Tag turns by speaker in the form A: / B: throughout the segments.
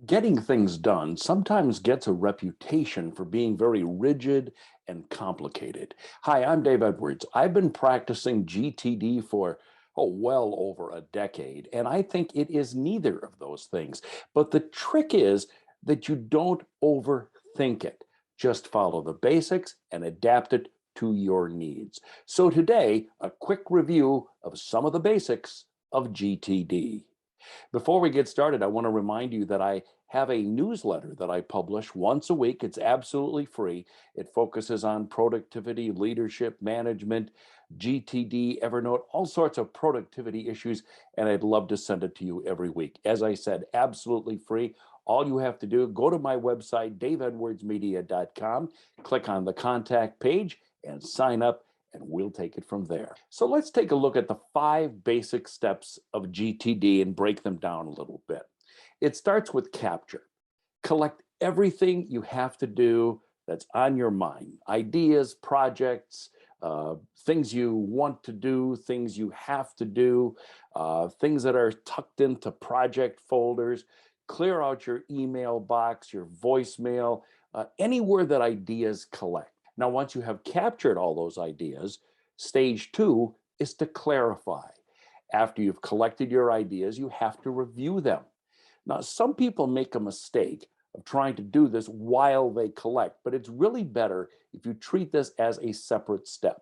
A: Getting things done sometimes gets a reputation for being very rigid and complicated. Hi, I'm Dave Edwards. I've been practicing GTD for, well over a decade, and I think it is neither of those things. But the trick is that you don't overthink it. Just follow the basics and adapt it to your needs. So today, a quick review of some of the basics of GTD. Before we get started, I want to remind you that I have a newsletter that I publish once a week. It's absolutely free. It focuses on productivity, leadership, management, GTD, Evernote, all sorts of productivity issues, and I'd love to send it to you every week. As I said, absolutely free. All you have to do, go to my website, daveedwardsmedia.com, click on the contact page, and sign up, and we'll take it from there. So let's take a look at the 5 basic steps of GTD and break them down a little bit. It starts with capture. Collect everything you have to do that's on your mind, ideas, projects, things you want to do, things you have to do, things that are tucked into project folders. Clear out your email box, your voicemail, anywhere that ideas collect. Now, once you have captured all those ideas, stage 2 is to clarify. After you've collected your ideas, you have to review them. Now, some people make a mistake of trying to do this while they collect, but it's really better if you treat this as a separate step.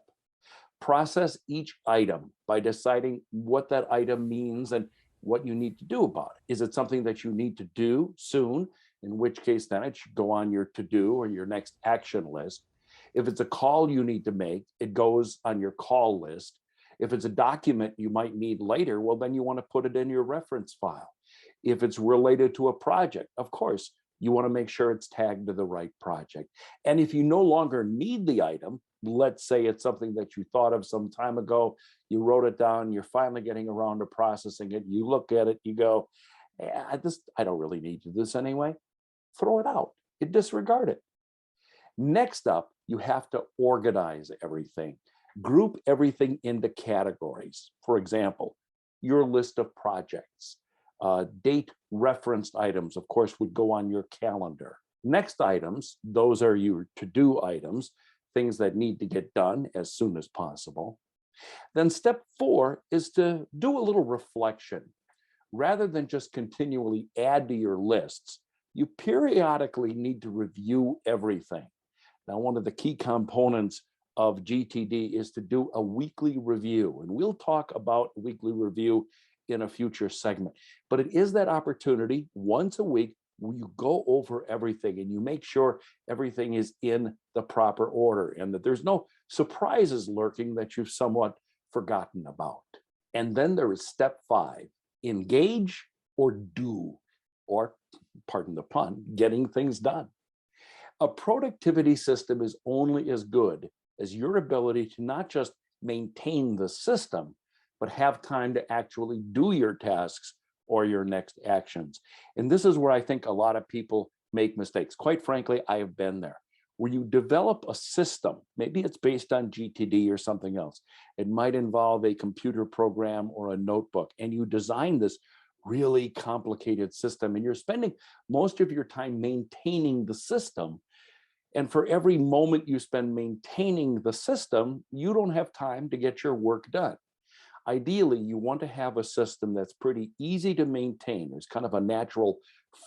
A: Process each item by deciding what that item means and what you need to do about it. Is it something that you need to do soon? In which case, then it should go on your to-do or your next action list. If it's a call you need to make, it goes on your call list. If it's a document you might need later, well, then you want to put it in your reference file. If it's related to a project, of course, you want to make sure it's tagged to the right project. And if you no longer need the item, let's say it's something that you thought of some time ago, you wrote it down, you're finally getting around to processing it, you look at it, you go, I don't really need to do this anyway. Throw it out, you disregard it. Next up, you have to organize everything. Group everything into categories. For example, your list of projects. Date referenced items, of course, would go on your calendar. Next items, those are your to-do items, things that need to get done as soon as possible. Then step 4 is to do a little reflection. Rather than just continually add to your lists, you periodically need to review everything. Now, one of the key components of GTD is to do a weekly review, and we'll talk about weekly review in a future segment. But it is that opportunity once a week where you go over everything and you make sure everything is in the proper order and that there's no surprises lurking that you've somewhat forgotten about. And then there is step 5, engage or do, or pardon the pun, getting things done. A productivity system is only as good as your ability to not just maintain the system, but have time to actually do your tasks or your next actions. And this is where I think a lot of people make mistakes. Quite frankly, I have been there. Where you develop a system, maybe it's based on GTD or something else. It might involve a computer program or a notebook, and you design this really complicated system, and you're spending most of your time maintaining the system. And for every moment you spend maintaining the system, you don't have time to get your work done. Ideally, you want to have a system that's pretty easy to maintain. There's kind of a natural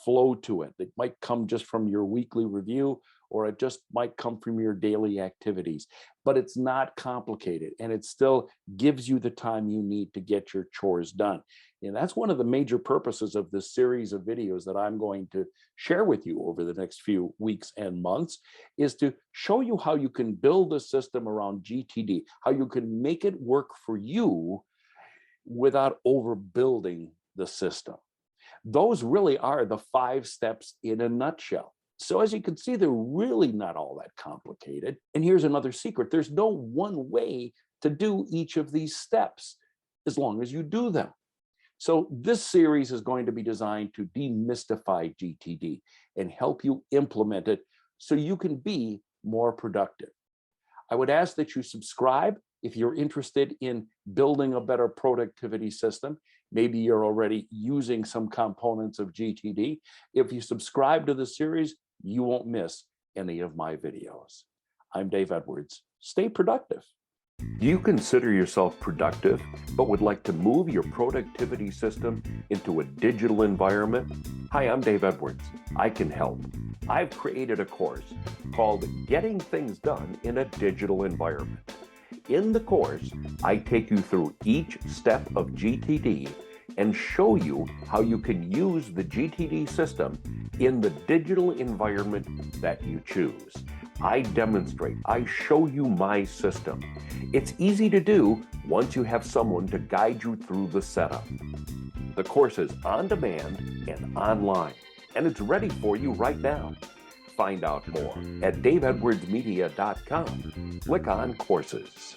A: flow to it. It might come just from your weekly review, or it just might come from your daily activities, but it's not complicated and it still gives you the time you need to get your chores done. And that's one of the major purposes of this series of videos that I'm going to share with you over the next few weeks and months, is to show you how you can build a system around GTD, how you can make it work for you without overbuilding the system. Those really are the 5 steps in a nutshell. So as you can see, they're really not all that complicated. And here's another secret. There's no one way to do each of these steps as long as you do them. So this series is going to be designed to demystify GTD and help you implement it so you can be more productive. I would ask that you subscribe if you're interested in building a better productivity system. Maybe you're already using some components of GTD. If you subscribe to the series, you won't miss any of my videos. I'm Dave Edwards. Stay productive. Do you consider yourself productive, but would like to move your productivity system into a digital environment? Hi, I'm Dave Edwards. I can help. I've created a course called Getting Things Done in a Digital Environment. In the course, I take you through each step of GTD and show you how you can use the GTD system in the digital environment that you choose. I demonstrate, I show you my system. It's easy to do once you have someone to guide you through the setup. The course is on demand and online, and it's ready for you right now. Find out more at daveedwardsmedia.com. Click on Courses.